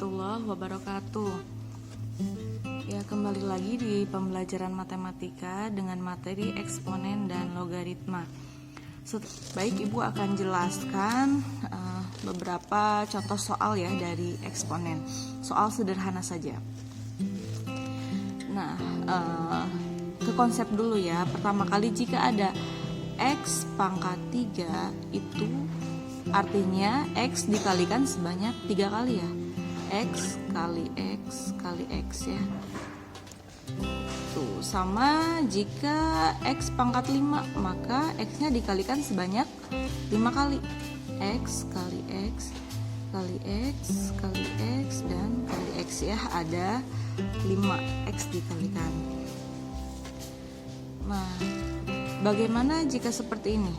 warahmatullahi wabarakatuh. Ya, kembali lagi di pembelajaran matematika dengan materi eksponen dan logaritma. Baik, Ibu akan jelaskan beberapa contoh soal ya dari eksponen. Soal sederhana saja. Nah, ke konsep dulu ya. Pertama kali jika ada X pangkat 3 itu artinya X dikalikan sebanyak 3 kali ya. X kali X kali X ya. Tuh, sama jika X pangkat 5 maka X-nya dikalikan sebanyak 5 kali. X kali X kali X kali X dan kali X ya. Ada 5X dikalikan. Nah, bagaimana jika seperti ini?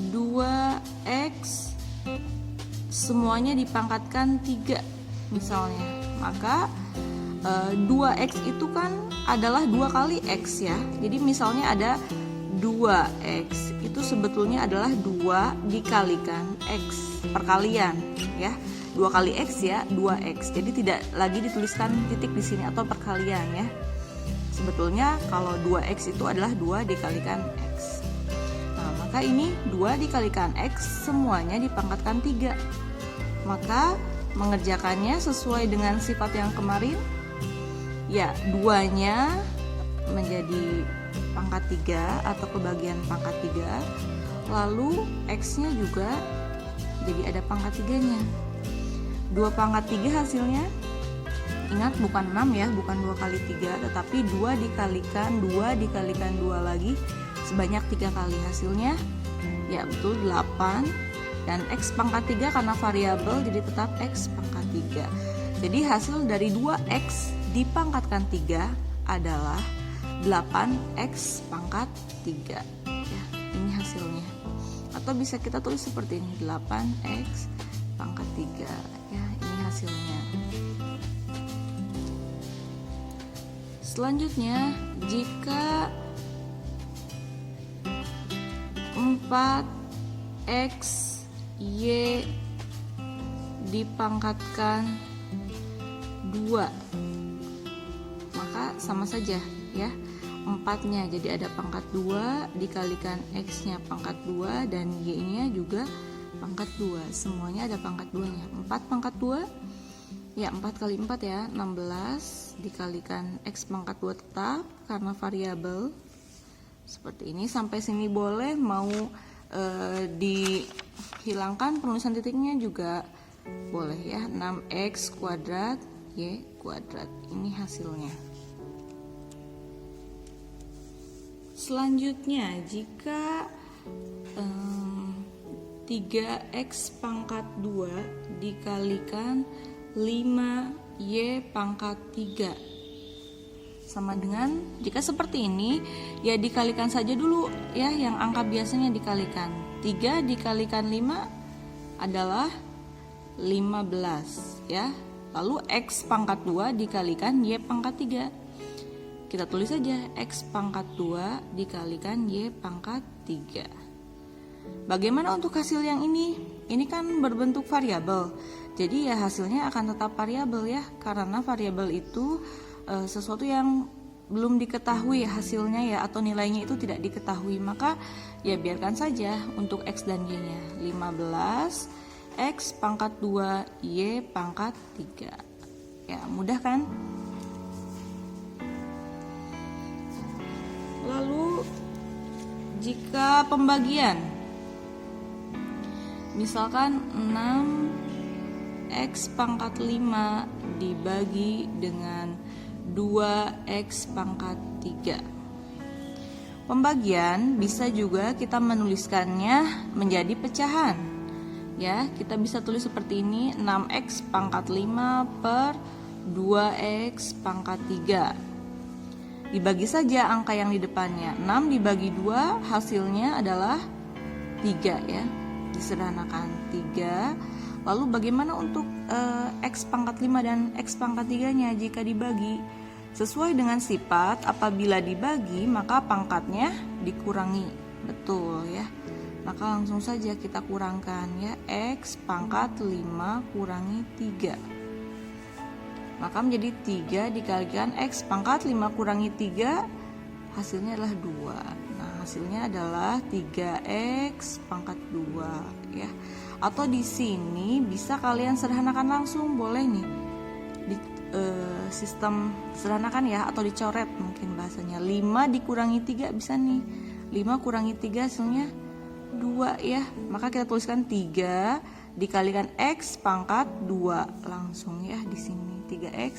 2X semuanya dipangkatkan 3 misalnya, maka 2X itu kan adalah 2 kali X ya. Jadi misalnya ada 2X itu sebetulnya adalah 2 dikalikan X, perkalian ya. 2 kali X ya, 2X. Jadi tidak lagi dituliskan titik di sini atau perkalian ya. Sebetulnya kalau 2X itu adalah 2 dikalikan X. Nah, maka ini 2 dikalikan X semuanya dipangkatkan 3. Maka mengerjakannya sesuai dengan sifat yang kemarin. Ya, 2-nya menjadi pangkat 3 atau kebagian pangkat 3. Lalu X-nya juga jadi ada pangkat 3-nya. 2 pangkat 3 hasilnya, ingat bukan 6 ya, bukan 2 kali 3, tetapi 2 dikalikan 2 lagi sebanyak 3 kali. Hasilnya ya betul 8. Dan X pangkat 3 karena variabel jadi tetap X pangkat 3. Jadi hasil dari 2X dipangkatkan 3 adalah 8X pangkat 3 ya, ini hasilnya. Atau bisa kita tulis seperti ini, 8X pangkat 3 ya, ini hasilnya. Selanjutnya, jika 4X Y dipangkatkan 2, maka sama saja ya, 4-nya jadi ada pangkat 2 dikalikan X-nya pangkat 2 dan Y-nya juga pangkat 2, semuanya ada pangkat 2-nya. 4 pangkat 2 ya, 4 kali 4 ya, 16 dikalikan X pangkat 2 tetap karena variabel. Seperti ini. Sampai sini boleh, mau dihilangkan penulisan titiknya juga boleh ya. 6X kuadrat Y kuadrat, ini hasilnya. Selanjutnya, jika 3X pangkat 2 dikalikan 5Y pangkat 3 sama dengan, jika seperti ini ya dikalikan saja dulu ya yang angka biasanya dikalikan. 3 dikalikan 5 adalah 15 ya. Lalu X pangkat 2 dikalikan Y pangkat 3. Kita tulis saja X pangkat 2 dikalikan Y pangkat 3. Bagaimana untuk hasil yang ini? Ini kan berbentuk variabel. Jadi ya hasilnya akan tetap variabel ya, karena variabel itu sesuatu yang belum diketahui hasilnya ya, atau nilainya itu tidak diketahui, maka ya biarkan saja untuk X dan Y-nya. 15 X pangkat 2 Y pangkat 3 ya, mudah kan? Lalu jika pembagian, misalkan 6X pangkat 5 dibagi dengan 2X pangkat 3. Pembagian bisa juga kita menuliskannya menjadi pecahan ya. Kita bisa tulis seperti ini, 6X pangkat 5 per 2X pangkat 3. Dibagi saja angka yang di depannya. 6 dibagi 2 hasilnya adalah 3 ya. Disederhanakan 3. Lalu bagaimana untuk X pangkat 5 dan X pangkat 3-nya jika dibagi? Sesuai dengan sifat, apabila dibagi maka pangkatnya dikurangi. Betul ya. Maka langsung saja kita kurangkan ya, X pangkat 5 kurangi 3. Maka menjadi 3 dikalikan X pangkat 5 kurangi 3, hasilnya adalah 2. Nah, hasilnya adalah 3X pangkat 2 ya. Atau di sini bisa kalian sederhanakan langsung, boleh nih. Di sistem sederhanakan ya, atau dicoret mungkin bahasanya. 5 dikurangi 3 bisa nih. 5 kurangi 3 hasilnya 2 ya. Maka kita tuliskan 3 dikalikan X pangkat 2 langsung ya di sini. 3X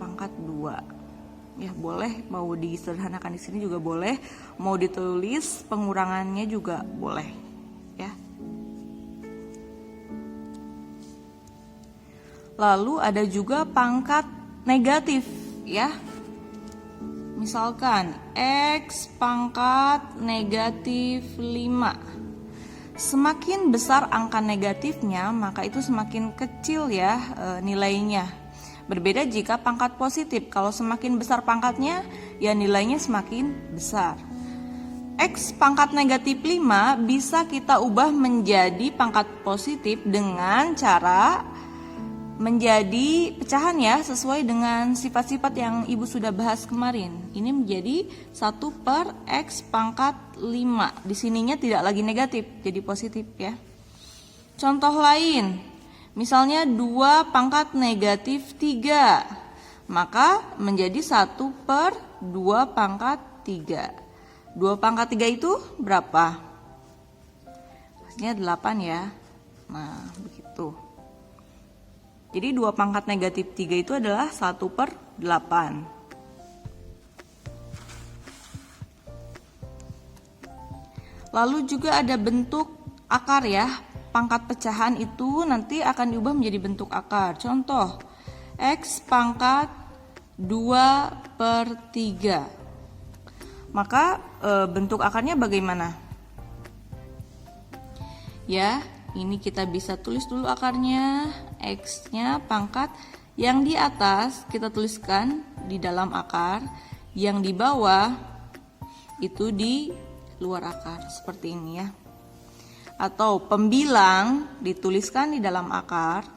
pangkat 2. Ya, boleh mau disederhanakan di sini juga boleh, mau ditulis pengurangannya juga boleh ya. Lalu ada juga pangkat negatif ya. Misalkan X pangkat negatif 5. Semakin besar angka negatifnya, maka itu semakin kecil ya nilainya. Berbeda jika pangkat positif. Kalau semakin besar pangkatnya, ya nilainya semakin besar. X pangkat negatif 5 bisa kita ubah menjadi pangkat positif dengan cara menjadi pecahan ya, sesuai dengan sifat-sifat yang Ibu sudah bahas kemarin. Ini menjadi 1 per X pangkat 5. Di sininya tidak lagi negatif, jadi positif ya. Contoh lain, misalnya 2 pangkat negatif 3. Maka menjadi 1 per 2 pangkat 3. 2 pangkat 3 itu berapa? Hasilnya 8 ya. Nah, begitu. Jadi 2 pangkat negatif 3 itu adalah 1 per 8. Lalu juga ada bentuk akar ya. Pangkat pecahan itu nanti akan diubah menjadi bentuk akar. Contoh, X pangkat 2 per 3. Maka bentuk akarnya bagaimana? Ya, ini kita bisa tulis dulu akarnya. X-nya pangkat yang di atas kita tuliskan di dalam akar, yang di bawah itu di luar akar, seperti ini ya. Atau pembilang dituliskan di dalam akar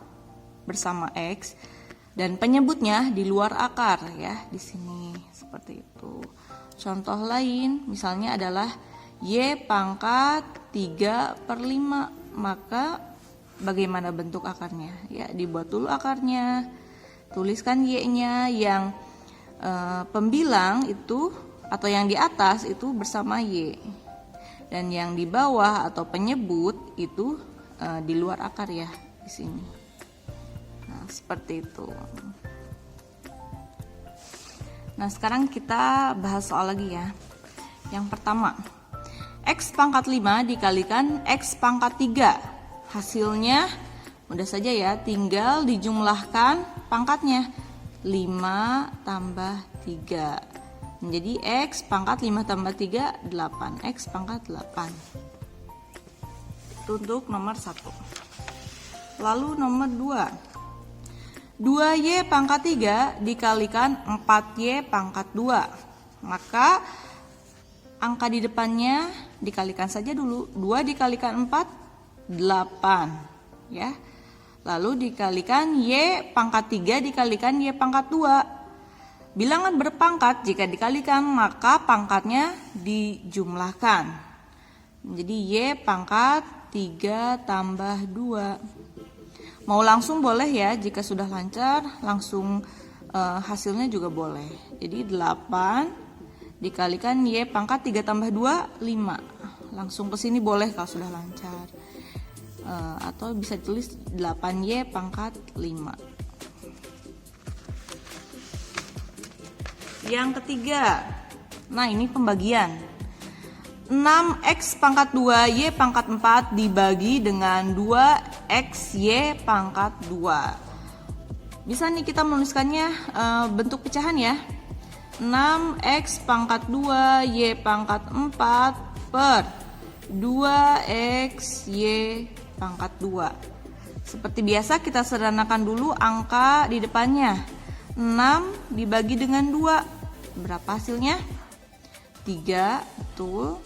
bersama X, dan penyebutnya di luar akar ya, di sini seperti itu. Contoh lain misalnya adalah Y pangkat 3 per 5. Maka bagaimana bentuk akarnya? Ya, dibuat dulu akarnya. Tuliskan Y-nya, yang pembilang itu atau yang di atas itu bersama Y. Dan yang di bawah atau penyebut itu di luar akar ya, di sini. Nah, seperti itu. Nah, sekarang kita bahas soal lagi ya. Yang pertama, X pangkat 5 dikalikan X pangkat 3. Hasilnya mudah saja ya, tinggal dijumlahkan pangkatnya. 5 tambah 3 menjadi X pangkat 5 tambah 3, 8. X pangkat 8. Itu untuk nomor 1. Lalu nomor 2. 2Y pangkat 3 dikalikan 4Y pangkat 2. Maka angka di depannya dikalikan saja dulu. 2 dikalikan 4, 8 ya. Lalu dikalikan Y pangkat 3 dikalikan Y pangkat 2. Bilangan berpangkat jika dikalikan maka pangkatnya dijumlahkan. Jadi Y pangkat 3 tambah 2. Mau langsung boleh ya, jika sudah lancar langsung hasilnya juga boleh. Jadi 8 dikalikan Y pangkat 3 tambah 2, 5. Langsung ke sini boleh kalau sudah lancar. Atau bisa tulis 8Y pangkat 5. Yang ketiga, nah ini pembagian. 6X pangkat 2Y pangkat 4 dibagi dengan 2XY pangkat 2. Bisa nih kita menuliskannya bentuk pecahan ya. 6X pangkat 2Y pangkat 4 per 2XY pangkat 2. Seperti biasa kita sederhanakan dulu angka di depannya. 6 dibagi dengan 2. Berapa hasilnya? 3, betul.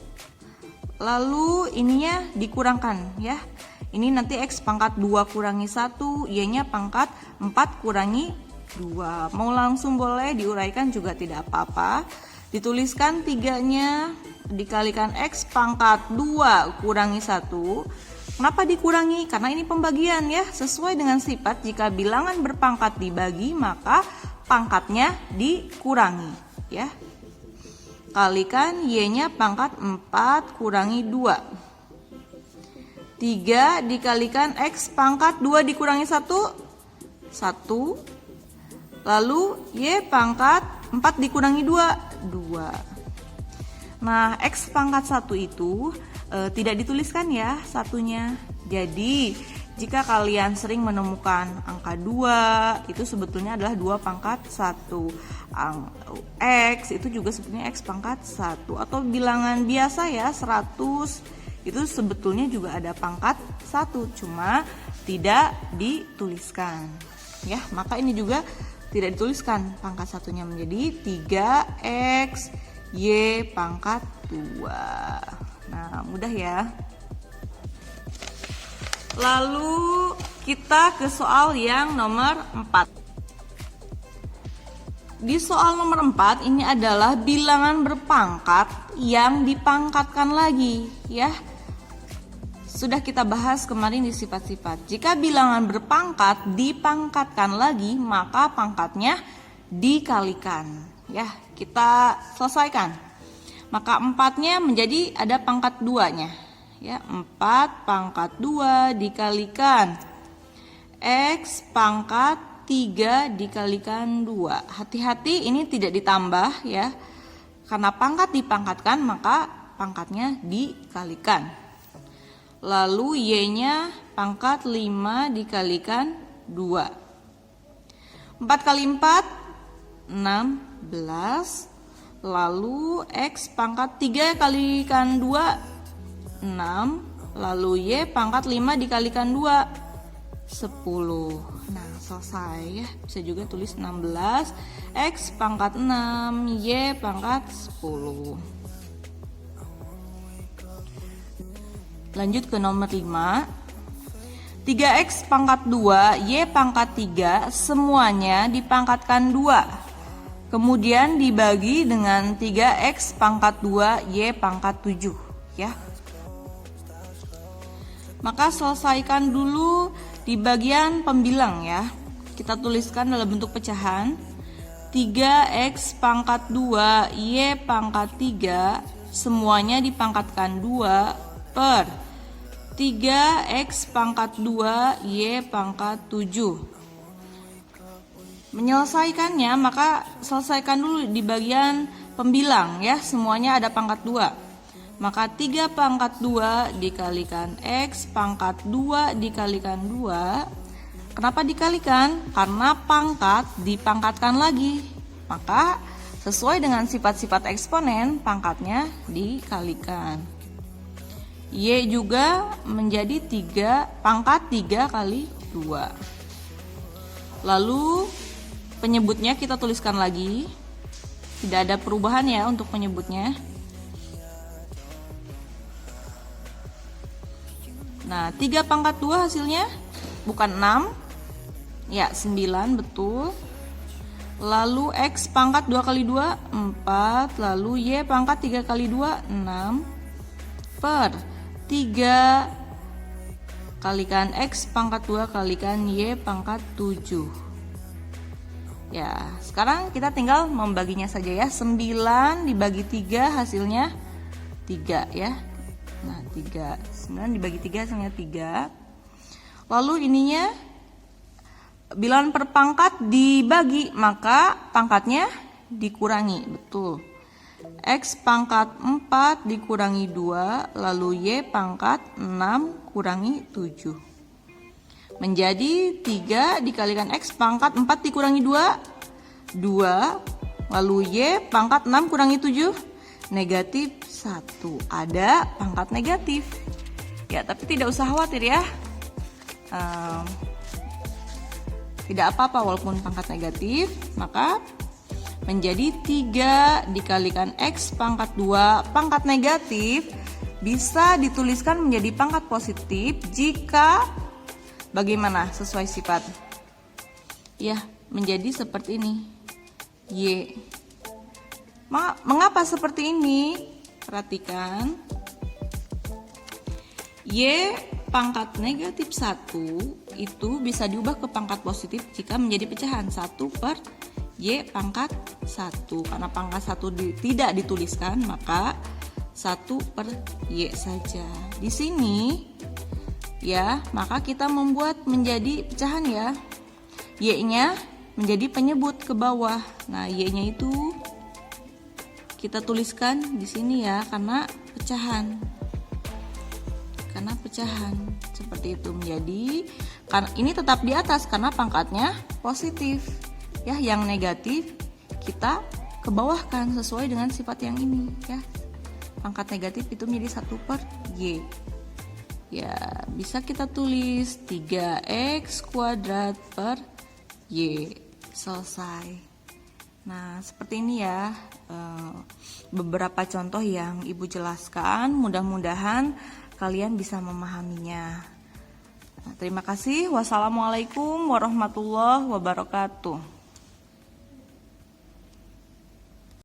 lalu ininya dikurangkan ya. Ini nanti X pangkat 2 kurangi 1, Y-nya pangkat 4 kurangi 2. Mau langsung boleh, diuraikan juga tidak apa-apa. Dituliskan 3-nya dikalikan X pangkat 2 kurangi 1. Kenapa dikurangi? Karena ini pembagian ya. Sesuai dengan sifat, jika bilangan berpangkat dibagi, maka pangkatnya dikurangi ya. Kalikan Y-nya pangkat 4 kurangi 2. 3 dikalikan X pangkat 2 dikurangi 1, 1. Lalu Y pangkat 4 dikurangi 2, 2. Nah, X pangkat 1 itu tidak dituliskan ya satunya. Jadi, jika kalian sering menemukan angka 2, itu sebetulnya adalah 2 pangkat 1. X itu juga sebetulnya X pangkat 1. Atau bilangan biasa ya, 100. Itu sebetulnya juga ada pangkat 1, cuma tidak dituliskan ya. Maka ini juga tidak dituliskan pangkat satunya, menjadi 3x y pangkat 2. Nah, mudah ya. Lalu kita ke soal yang nomor 4. Di soal nomor 4 ini adalah bilangan berpangkat yang dipangkatkan lagi ya. Sudah kita bahas kemarin di sifat-sifat. Jika bilangan berpangkat dipangkatkan lagi, maka pangkatnya dikalikan. Ya, kita selesaikan. Maka 4-nya menjadi ada pangkat 2-nya. Ya, 4 pangkat 2 dikalikan X pangkat 3 dikalikan 2. Hati-hati ini tidak ditambah ya. Karena pangkat dipangkatkan, maka pangkatnya dikalikan. Lalu Y-nya pangkat 5 dikalikan 2. 4 kali 4, 16. Lalu X pangkat 3 kalikan 2, 6. Lalu Y pangkat 5 dikalikan 2, 10. Nah, selesai ya. Bisa juga tulis 16. X pangkat 6, Y pangkat 10. Lanjut ke nomor 5. 3x pangkat 2, y pangkat 3 semuanya dipangkatkan 2. Kemudian dibagi dengan 3x pangkat 2, y pangkat 7 ya. Maka selesaikan dulu di bagian pembilang ya. Kita tuliskan dalam bentuk pecahan. 3x pangkat 2, y pangkat 3 semuanya dipangkatkan 2 per 3x pangkat 2 y pangkat 7. Menyelesaikannya maka selesaikan dulu di bagian pembilang ya, semuanya ada pangkat 2. Maka 3 pangkat 2 dikalikan x pangkat 2 dikalikan 2. Kenapa dikalikan? Karena pangkat dipangkatkan lagi. Maka sesuai dengan sifat-sifat eksponen, pangkatnya dikalikan. Y juga menjadi 3 pangkat 3 kali 2. Lalu penyebutnya kita tuliskan lagi. Tidak ada perubahan ya untuk penyebutnya. Nah, 3 pangkat 2 hasilnya bukan 6. Ya, 9 betul. Lalu X pangkat 2 kali 2, 4. Lalu Y pangkat 3 kali 2, 6. Per 3 kalikan X pangkat 2 kalikan Y pangkat 7. Ya, sekarang kita tinggal membaginya saja ya. 9 dibagi 3 hasilnya 3 ya. Nah, 3. 9 dibagi 3 hasilnya 3. Lalu ininya bilangan per pangkat dibagi, maka pangkatnya dikurangi. Betul. X pangkat 4 dikurangi 2, lalu Y pangkat 6 kurangi 7. Menjadi 3 dikalikan X pangkat 4 dikurangi 2, 2. Lalu Y pangkat 6 kurangi 7, negatif 1. Ada pangkat negatif. Ya, tapi tidak usah khawatir ya. Tidak apa-apa walaupun pangkat negatif, maka menjadi 3 dikalikan X pangkat 2 pangkat negatif bisa dituliskan menjadi pangkat positif jika bagaimana sesuai sifat? Ya, menjadi seperti ini. Y. Mengapa seperti ini? Perhatikan. Y pangkat negatif 1 itu bisa diubah ke pangkat positif jika menjadi pecahan 1 per Y pangkat 1. Karena pangkat 1 tidak dituliskan, maka 1 per Y saja. Di sini ya, maka kita membuat menjadi pecahan ya. Y-nya menjadi penyebut ke bawah. Nah, Y-nya itu kita tuliskan di sini ya, karena pecahan. Karena pecahan seperti itu menjadi, karena ini tetap di atas karena pangkatnya positif. Ya, yang negatif kita ke bawahkan sesuai dengan sifat yang ini ya. Pangkat negatif itu menjadi 1 per Y. Ya, bisa kita tulis 3x kuadrat per Y. Selesai. Nah, seperti ini ya beberapa contoh yang Ibu jelaskan. Mudah-mudahan kalian bisa memahaminya. Nah, terima kasih. Wassalamualaikum warahmatullahi wabarakatuh.